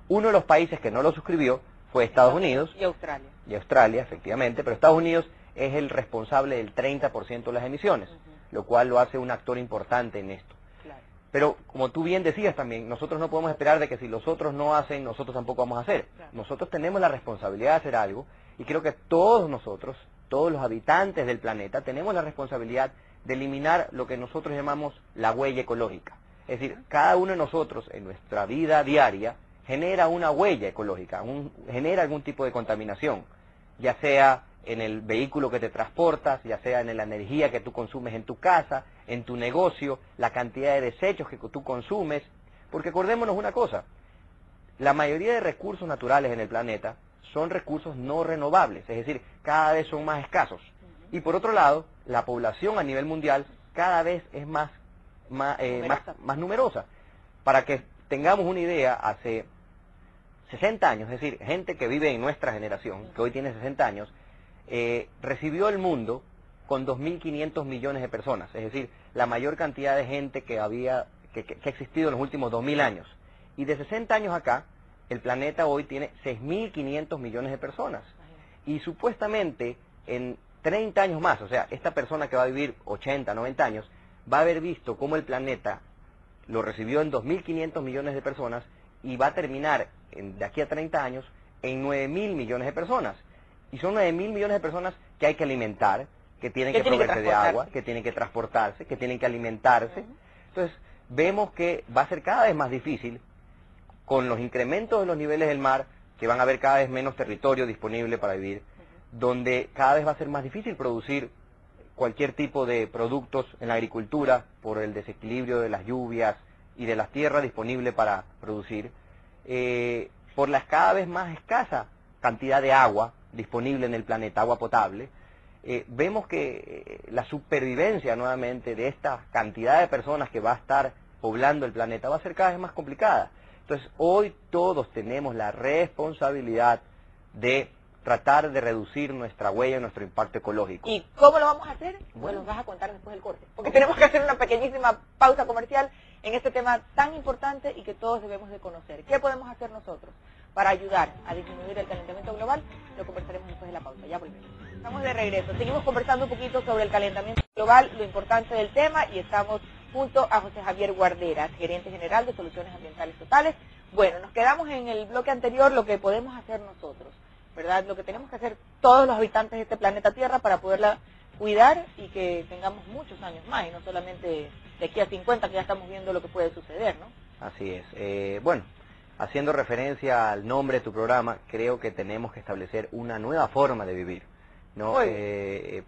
Uno de los países que no lo suscribió fue Estados Unidos. Y Australia. Y Australia, efectivamente, pero Estados Unidos es el responsable del 30% de las emisiones, lo cual lo hace un actor importante en esto. Claro. Pero, como tú bien decías también, nosotros no podemos esperar de que si los otros no hacen, nosotros tampoco vamos a hacer. Claro. Nosotros tenemos la responsabilidad de hacer algo, y creo que todos nosotros, todos los habitantes del planeta, tenemos la responsabilidad de eliminar lo que nosotros llamamos la huella ecológica. Es decir, cada uno de nosotros en nuestra vida diaria genera una huella ecológica, genera algún tipo de contaminación, ya sea en el vehículo que te transportas, ya sea en la energía que tú consumes en tu casa, en tu negocio, la cantidad de desechos que tú consumes, porque acordémonos una cosa, la mayoría de recursos naturales en el planeta son recursos no renovables, es decir, cada vez son más escasos. Y por otro lado, la población a nivel mundial cada vez es más numerosa. Para que tengamos una idea, hace 60 años, es decir, gente que vive en nuestra generación, que hoy tiene 60 años, recibió el mundo con 2.500 millones de personas, es decir, la mayor cantidad de gente que ha existido en los últimos 2.000 años. Y de 60 años acá, el planeta hoy tiene 6.500 millones de personas. Y supuestamente en 30 años más, o sea, esta persona que va a vivir 80, 90 años, va a haber visto cómo el planeta lo recibió en 2.500 millones de personas y va a terminar de aquí a 30 años en 9.000 millones de personas. Y son 9.000 millones de personas que hay que alimentar, que tienen que proveerse de agua, que tienen que transportarse, que tienen que alimentarse. Entonces, vemos que va a ser cada vez más difícil, con los incrementos de los niveles del mar, que van a haber cada vez menos territorio disponible para vivir, donde cada vez va a ser más difícil producir cualquier tipo de productos en la agricultura por el desequilibrio de las lluvias y de la tierra disponible para producir, por la cada vez más escasa cantidad de agua disponible en el planeta, agua potable. Vemos que la supervivencia nuevamente de esta cantidad de personas que va a estar poblando el planeta va a ser cada vez más complicada. Entonces, hoy todos tenemos la responsabilidad de tratar de reducir nuestra huella, nuestro impacto ecológico. ¿Y cómo lo vamos a hacer? Bueno, nos vas a contar después del corte, porque tenemos que hacer una pequeñísima pausa comercial en este tema tan importante y que todos debemos de conocer. ¿Qué podemos hacer nosotros para ayudar a disminuir el calentamiento global? Lo conversaremos después de la pausa, ya volvemos. Estamos de regreso, seguimos conversando un poquito sobre el calentamiento global, lo importante del tema, y estamos junto a José Javier Guarderas, gerente general de Soluciones Ambientales Totales. Bueno, nos quedamos en el bloque anterior, lo que podemos hacer nosotros, ¿verdad? Lo que tenemos que hacer todos los habitantes de este planeta Tierra para poderla cuidar y que tengamos muchos años más, y no solamente de aquí a 50, que ya estamos viendo lo que puede suceder, ¿no? Así es. Bueno, haciendo referencia al nombre de tu programa, creo que tenemos que establecer una nueva forma de vivir, ¿no?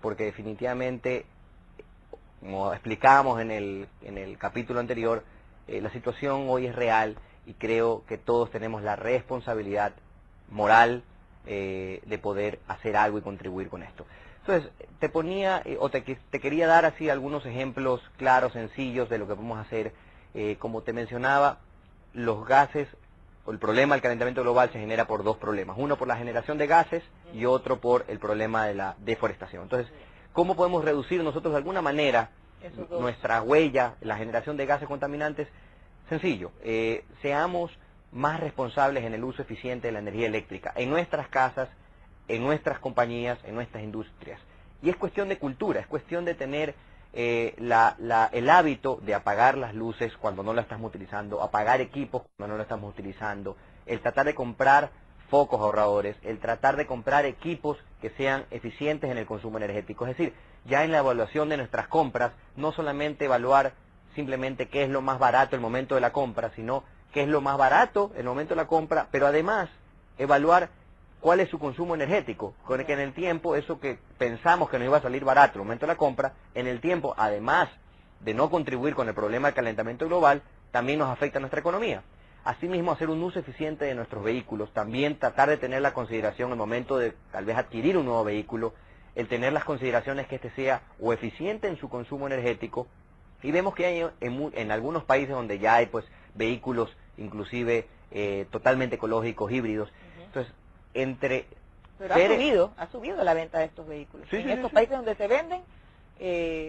Porque definitivamente, como explicábamos en el capítulo anterior, la situación hoy es real y creo que todos tenemos la responsabilidad moral de poder hacer algo y contribuir con esto. Entonces, te quería dar así algunos ejemplos claros, sencillos de lo que podemos hacer. Como te mencionaba, los gases, o el problema del calentamiento global se genera por dos problemas. Uno por la generación de gases y otro por el problema de la deforestación. Entonces, ¿cómo podemos reducir nosotros de alguna manera nuestra huella, la generación de gases contaminantes? Sencillo, seamos más responsables en el uso eficiente de la energía eléctrica, en nuestras casas, en nuestras compañías, en nuestras industrias. Y es cuestión de cultura, es cuestión de tener el hábito de apagar las luces cuando no las estamos utilizando, apagar equipos cuando no los estamos utilizando, el tratar de comprar focos ahorradores, el tratar de comprar equipos que sean eficientes en el consumo energético. Es decir, ya en la evaluación de nuestras compras, no solamente evaluar simplemente qué es lo más barato el momento de la compra, sino qué es lo más barato el momento de la compra, pero además evaluar cuál es su consumo energético, con el que en el tiempo, eso que pensamos que nos iba a salir barato el momento de la compra, en el tiempo, además de no contribuir con el problema del calentamiento global, también nos afecta a nuestra economía. Asimismo, hacer un uso eficiente de nuestros vehículos, también tratar de tener la consideración al momento de tal vez adquirir un nuevo vehículo, el tener las consideraciones que este sea o eficiente en su consumo energético, y vemos que hay en algunos países donde ya hay pues vehículos inclusive totalmente ecológicos, híbridos. Entonces, Pero ha subido la venta de estos vehículos. En estos países donde se venden,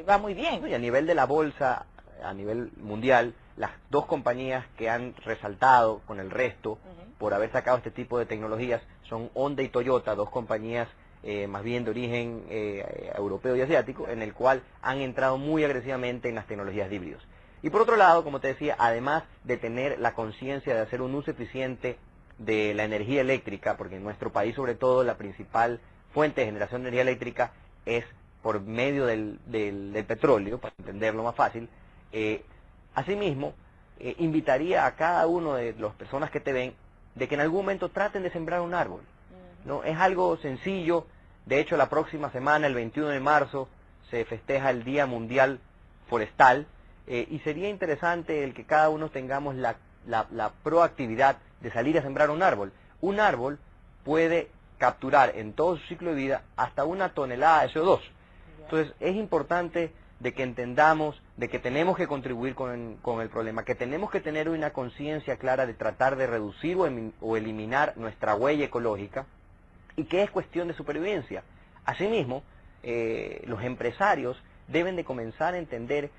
va muy bien. Y a nivel de la bolsa, a nivel mundial, las dos compañías que han resaltado con el resto por haber sacado este tipo de tecnologías son Honda y Toyota, dos compañías más bien de origen europeo y asiático, en el cual han entrado muy agresivamente en las tecnologías de híbridos. Y por otro lado, como te decía, además de tener la conciencia de hacer un uso eficiente de la energía eléctrica, porque en nuestro país sobre todo la principal fuente de generación de energía eléctrica es por medio del petróleo, para entenderlo más fácil, asimismo, invitaría a cada uno de las personas que te ven de que en algún momento traten de sembrar un árbol. ¿No? Es algo sencillo. De hecho, la próxima semana, el 21 de marzo, se festeja el Día Mundial Forestal, y sería interesante el que cada uno tengamos la proactividad de salir a sembrar un árbol. Un árbol puede capturar en todo su ciclo de vida hasta 1 tonelada de CO2. Entonces, es importante de que entendamos de que tenemos que contribuir con el problema, que tenemos que tener una conciencia clara de tratar de reducir o eliminar nuestra huella ecológica, y que es cuestión de supervivencia. Asimismo, los empresarios deben de comenzar a entender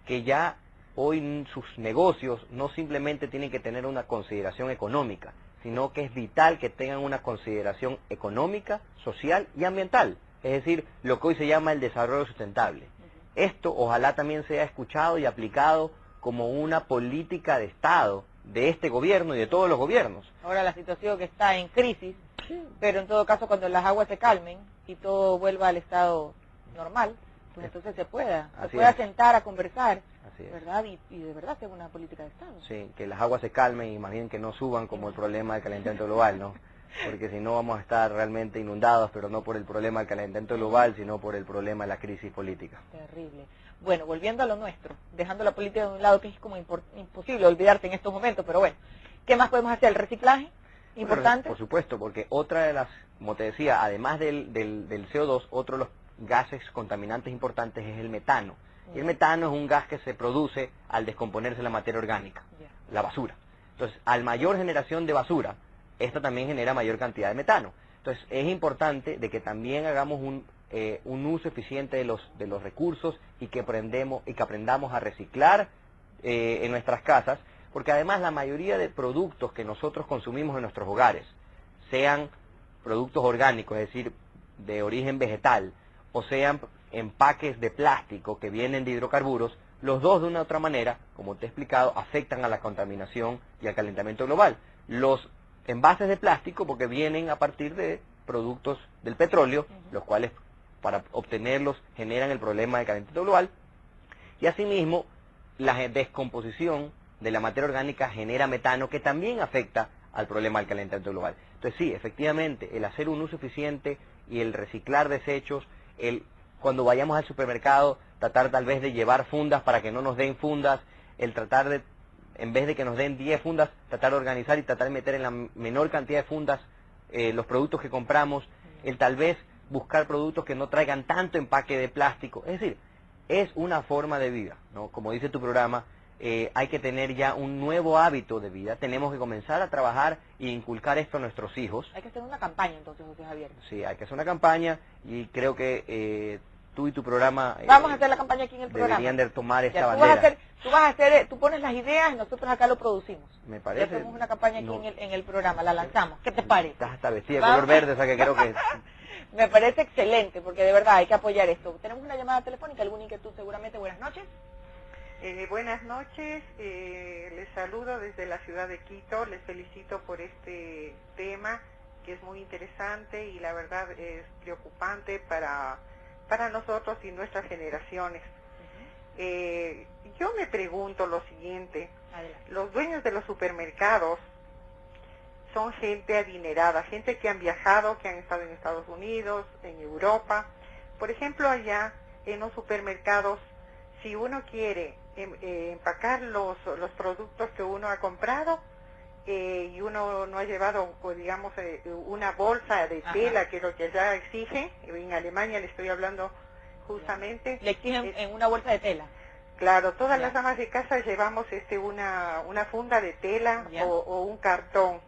que ya hoy sus negocios no simplemente tienen que tener una consideración económica, sino que es vital que tengan una consideración económica, social y ambiental, es decir, lo que hoy se llama el desarrollo sustentable. Esto ojalá también sea escuchado y aplicado como una política de Estado, de este gobierno y de todos los gobiernos. Ahora la situación que está en crisis, pero en todo caso cuando las aguas se calmen y todo vuelva al estado normal, pues entonces se pueda sentar a conversar, ¿verdad? Y de verdad hacer una política de Estado. Sí, que las aguas se calmen y más bien que no suban como el problema del calentamiento global, ¿no? Porque si no vamos a estar realmente inundados, pero no por el problema del calentamiento global, sino por el problema de la crisis política. Terrible. Bueno, volviendo a lo nuestro, dejando la política de un lado, que es como imposible olvidarte en estos momentos, pero bueno, ¿qué más podemos hacer? ¿El reciclaje? ¿Importante? Por supuesto, porque otra de las, como te decía, además del CO2, otro de los gases contaminantes importantes es el metano. Y el metano es un gas que se produce al descomponerse la materia orgánica, la basura. Entonces, al mayor generación de basura, esta también genera mayor cantidad de metano. Entonces, es importante de que también hagamos un uso eficiente de los recursos y que aprendamos a reciclar en nuestras casas, porque además la mayoría de productos que nosotros consumimos en nuestros hogares, sean productos orgánicos, es decir, de origen vegetal, o sean empaques de plástico que vienen de hidrocarburos, los dos de una u otra manera, como te he explicado, afectan a la contaminación y al calentamiento global. Los envases de plástico porque vienen a partir de productos del petróleo, los cuales para obtenerlos generan el problema del calentamiento global, y asimismo la descomposición de la materia orgánica genera metano que también afecta al problema del calentamiento global. Entonces sí, efectivamente, el hacer un uso eficiente y el reciclar desechos, cuando vayamos al supermercado, tratar tal vez de llevar fundas para que no nos den fundas, el tratar de, en vez de que nos den 10 fundas, tratar de organizar y tratar de meter en la menor cantidad de fundas los productos que compramos, el tal vez buscar productos que no traigan tanto empaque de plástico. Es decir, es una forma de vida, ¿no? Como dice tu programa, hay que tener ya un nuevo hábito de vida, tenemos que comenzar a trabajar e inculcar esto a nuestros hijos. Hay que hacer una campaña entonces, José Javier. Sí, hay que hacer una campaña y creo que tú y tu programa vamos a hacer la campaña aquí en el programa. Deberían de tomar esta ya, bandera. Tú pones las ideas y nosotros acá lo producimos. Me parece. Y hacemos una campaña aquí en el programa, la lanzamos. ¿Qué te parece? Estás hasta vestida de color verde, o sea que creo que... Me parece excelente, porque de verdad hay que apoyar esto. Tenemos una llamada telefónica, alguna inquietud seguramente. Buenas noches. Buenas noches, les saludo desde la ciudad de Quito, les felicito por este tema que es muy interesante y la verdad es preocupante para nosotros y nuestras generaciones. Yo me pregunto lo siguiente, los dueños de los supermercados son gente adinerada, gente que han viajado, que han estado en Estados Unidos, en Europa. Por ejemplo, allá en los supermercados, si uno quiere empacar los productos que uno ha comprado y uno no ha llevado, pues, digamos, una bolsa de tela, que es lo que ya exige, en Alemania le estoy hablando justamente. Le exigen en una bolsa de tela. Claro, todas las amas de casa llevamos una funda de tela o un cartón.